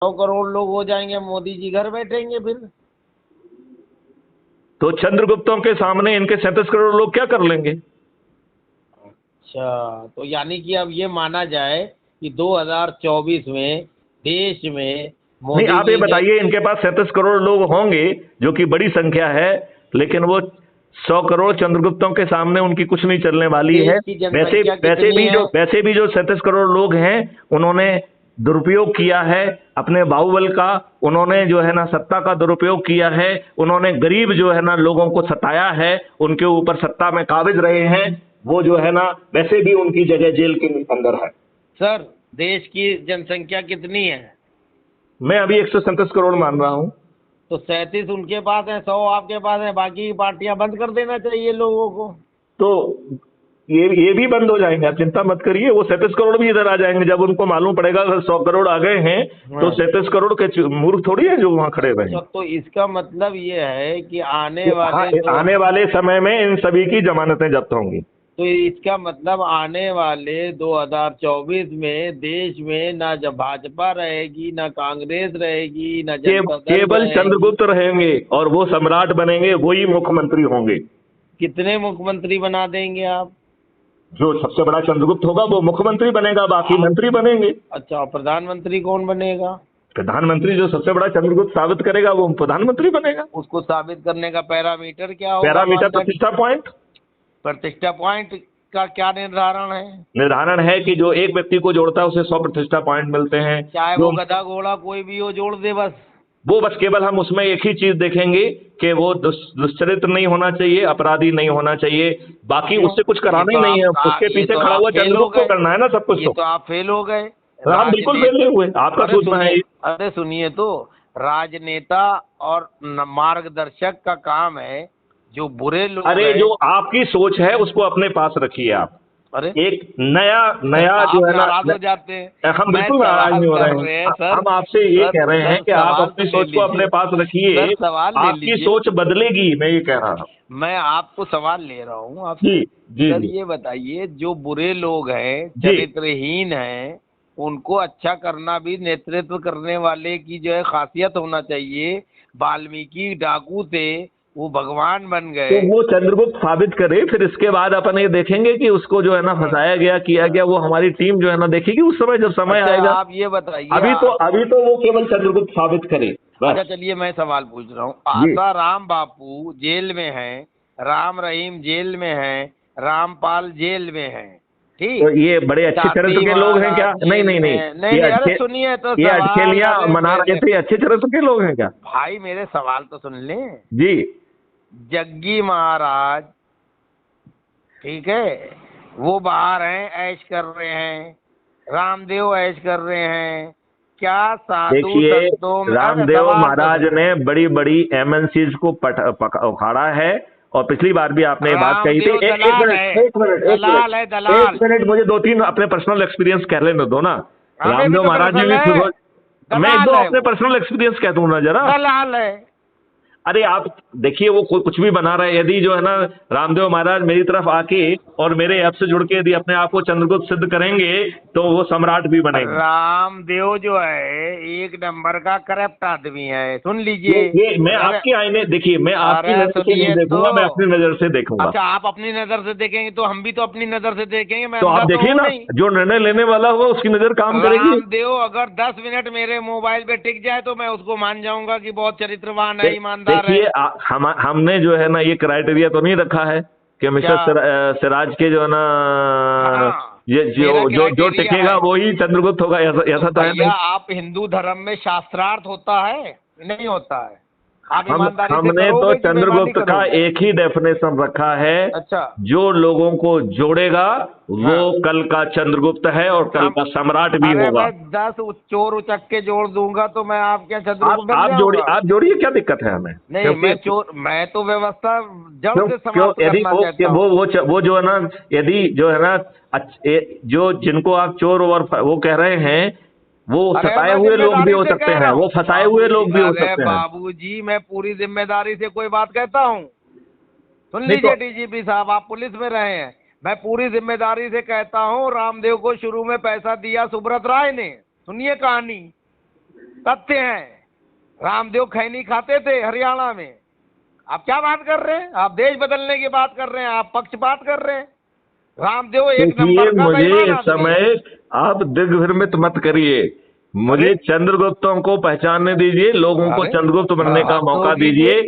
करोड़ लोग हो जाएंगे, मोदी जी घर बैठेंगे फिर। तो चंद्रगुप्तों के सामने इनके 37 करोड़ लोग क्या कर लेंगे? अच्छा, तो यानी कि अब ये माना जाए कि 2024 में देश में नहीं, मोदी आप ये जी के बताइए, इनके पास 37 करोड़ लोग होंगे, जो कि बड़ी संख्या है, लेकिन वो 100 करोड़ चंद्रगुप्तों के सामने उनकी कुछ नहीं चलने वाली है। देश की वैसे जनसंख्या वैसे कितनी भी है? जो वैसे भी जो 37 करोड़ लोग हैं, उन्होंने दुरुपयोग किया है अपने बाहुबल का, उन्होंने जो है ना सत्ता का दुरुपयोग किया है, उन्होंने गरीब जो है ना लोगों को सताया है, उनके ऊपर सत्ता में काबिज रहे हैं। वो जो है ना वैसे भी उनकी जगह जेल के अंदर है। सर, देश की जनसंख्या कितनी है? मैं अभी 137 करोड़ मान रहा हूं। तो 37 उनके पास है, 100 आपके पास है, बाकी की पार्टियां बंद कर देना चाहिए लोगों को। तो ये भी बंद हो जाएंगे, आप चिंता मत करिए। वो 37 करोड़ भी इधर आ जाएंगे जब उनको मालूम पड़ेगा अगर 100 करोड़ आ गए हैं तो हाँ। 37 करोड़ के मूर्ख थोड़ी है जो वहां खड़े अच्छा, रहेंगे। तो इसका मतलब ये है कि आने तो हाँ, वाले दो आने वाले समय में इन सभी की जमानतें जब्त होंगी। तो इसका मतलब आने वाले 2024 में देश में ना जब भाजपा रहेगी, ना कांग्रेस रहेगी, ना जनता दल केवल रहेगी। चंद्रगुप्त रहेंगे और वो सम्राट बनेंगे, वही मुख्यमंत्री होंगे। कितने मुख्यमंत्री बना देंगे आप? जो सबसे बड़ा चंद्रगुप्त होगा वो मुख्यमंत्री बनेगा, बाकी आप मंत्री बनेंगे। अच्छा, और प्रधानमंत्री कौन बनेगा? प्रधानमंत्री जो सबसे बड़ा चंद्रगुप्त साबित करेगा वो प्रधानमंत्री बनेगा। उसको साबित करने का पैरामीटर क्या होगा? पैरामीटर मानदंड? प्रतिष्ठा पॉइंट। प्रतिष्ठा पॉइंट का क्या निर्धारण है? निर्धारण है कि जो एक व्यक्ति को जोड़ता है उसे 100 प्रतिष्ठा पॉइंट मिलते हैं। चाहे जो वो गधा घोड़ा कोई भी हो, जोड़ दे बस। वो बस केवल हम उसमें एक ही चीज देखेंगे कि वो दुष्चरित्र नहीं होना चाहिए, अपराधी नहीं होना चाहिए, बाकी क्यों? उससे कुछ कराना ही नहीं है। उसके ये पीछे तो खड़ा आप हुआ फेल हो चंद्रगुप्त को गए। करना है ना सब कुछ। ये तो तो आप फेल हो गए। हम बिल्कुल फेल नहीं राजनेता, हुए, आपका अरे सोचना है सुनिए, ये। अरे सुनिए तो, राजनेता और मार्गदर्शक का काम है। जो बुरे लोग अरे हैं। जो आपकी सोच है उसको अपने पास रखिए आप। अरे एक नया नया जो आप है नाराज ना, हो जाते हैं। हम मैं बिल्कुल नाराज सवाल नहीं हो कर रहे रहे हैं हैं। सर। हम आपसे ये सर कह रहे हैं सर कि आप सवाल तो अपनी ले सोच को अपने लीजिए। पास रखिए। सर सवाल ले आपकी लीजिए। सोच बदलेगी, मैं ये कह रहा हूँ। मैं आपको सवाल ले रहा हूँ जी आपसे। जी सर जी ये बताइए, जो बुरे लोग हैं, जी। चरित्रहीन हैं, उनको अच्छा करना भी नेतृत्व करने वाले की जो है खासियत होना चाहिए। वाल्मीकि डाकू थे, वो भगवान बन तो गए। वो चंद्रगुप्त साबित करे, फिर इसके बाद अपन ये देखेंगे कि उसको जो है ना हाँ। फंसाया गया, किया गया। वो हमारी टीम जो है ना देखेगी उस समय, जब समय अच्छा, आएगा। आप ये बताइए। अभी तो वो केवल चंद्रगुप्त साबित करे अच्छा बस। चलिए, मैं सवाल पूछ रहा हूँ। जी। आसाराम बापू जेल में हैं, राम रहीम जेल में हैं, रामपाल जेल में हैं, तो ठीक। ये बड़े अच्छे चरित्र शास्त्री के लोग हैं महाराज क्या? नहीं जेल नहीं नहीं। में, नहीं ये नहीं, अरे अच्छे सुनिए तो ये सवाल। अटखेलियां अरे मना रहे मेरे थे, ये अच्छे चरित्र के लोग हैं क्या? भाई, मेरे सवाल तो सुन लें। जी। जग्गी महाराज, ठीक है, वो बाहर हैं, ऐश कर रहे हैं। रामदेव ऐश कर रहे हैं। क्या साधु देखिए, संतों में, अरे रामदेव सवाल तो महाराज सुनिए। ने बड़ी बड़ी एमएनसीज को उखाड़ा है। और पिछली बार भी आपने ये बात कही थी। रामदेव एक दलाल मिनट, है। एक मिनट, एक दलाल है, मिनट, दलाल। एक मिनट, मुझे दो तीन अपने पर्सनल एक्सपीरियंस कह लेने दो ना। हमें भी रामदेव तो महाराज ने दरअसल भी है। मैं एक दलाल दो है अपने वो। पर्सनल एक्सपीरियंस कह दूं ना जरा। दलाल है। अरे आप देखिए, वो कुछ भी बना रहे हैं। यदि जो है ना रामदेव महाराज मेरी तरफ आके और मेरे ऐप से जुड़ के यदि अपने आप को चंद्रगुप्त सिद्ध करेंगे तो वो सम्राट भी बनेंगे। रामदेव जो है एक नंबर का करप्ट आदमी है, सुन लीजिए। ये मैं अरे आपकी आईने, देखिए, मैं आपकी अरे नजर से नहीं सुनिए तो। देखूंगा, मैं अपनी नजर से देखूंगा। अच्छा, आप अपनी नजर से देखेंगे तो हम भी तो अपनी नजर से देखेंगे। मैं तो अंधा आप तो देखिए हूँ ना, नहीं। जो निर्णय लेने वाला होगा उसकी नजर काम करेगी। रामदेव अगर 10 मिनट मेरे मोबाइल पे टिक जाए तो मैं उसको मान जाऊंगा कि बहुत चरित्रवान है, ईमानदार है। देखिए, हमने जो है ना ये क्राइटेरिया तो नहीं रखा है कि क्या? मिस्टर सिराज के जो है ना, हाँ, ये मेरा जो क्राइटेरिया टिकेगा है। वही चंद्रगुप्त होगा, तो ऐसा तो है भैया, नहीं। आप हिंदू धर्म में शास्त्रार्थ होता है, नहीं होता है? आप हम ईमानदारी से हमने तो करोगे कि बेईमानी चंद्रगुप्त का करोगे? एक ही डेफिनेशन रखा है। अच्छा। जो लोगों को जोड़ेगा वो हाँ। कल का चंद्रगुप्त है और कल हम का सम्राट भी अरे होगा। मैं 10 चोर उचक के जोड़ दूंगा तो मैं आपके यहाँ चंद्रगुप्त बन जाऊंगा? आप जोड़िए, क्या दिक्कत है हमें? नहीं, क्योंकि मैं तो व्यवस्था जड़ क्यों से क्यों समाप्त यदि करना चाहता हूँ। वो जो है ना, यदि जो है ना, जो जिनको आप चोर और वो कह रहे हैं, वो अरे सताए मैं हुए लोग भी जिम्मेदारी हो से सकते कह हैं, रहा वो हूँ फंसाए हुए बाबूजी। लोग भी हो अरे सकते हैं। बाबूजी, मैं पूरी जिम्मेदारी से कोई बात कहता हूँ? सुन नहीं तो लीजिए डीजीपी साहब, आप पुलिस में रहे हैं। मैं पूरी जिम्मेदारी से कहता हूँ, रामदेव को शुरू में पैसा दिया सुब्रत राय ने। सुनिए कहानी। तथ्य है। रामदेव खैनी खाते थे हरियाणा में। आप क्या बात कर रहे हैं? आप देश बदलने की बात कर रहे हैं, आप पक्षपात कर रहे हैं। रामदेव एक देखिए, नंबर का मुझे बेईमान इस आदमी है। समय आप दिग्भ्रमित मत करिए। मुझे अरे! चंद्रगुप्तों को पहचानने दीजिए, लोगों को अरे! चंद्रगुप्त बनने का हद मौका होगी दीजिए।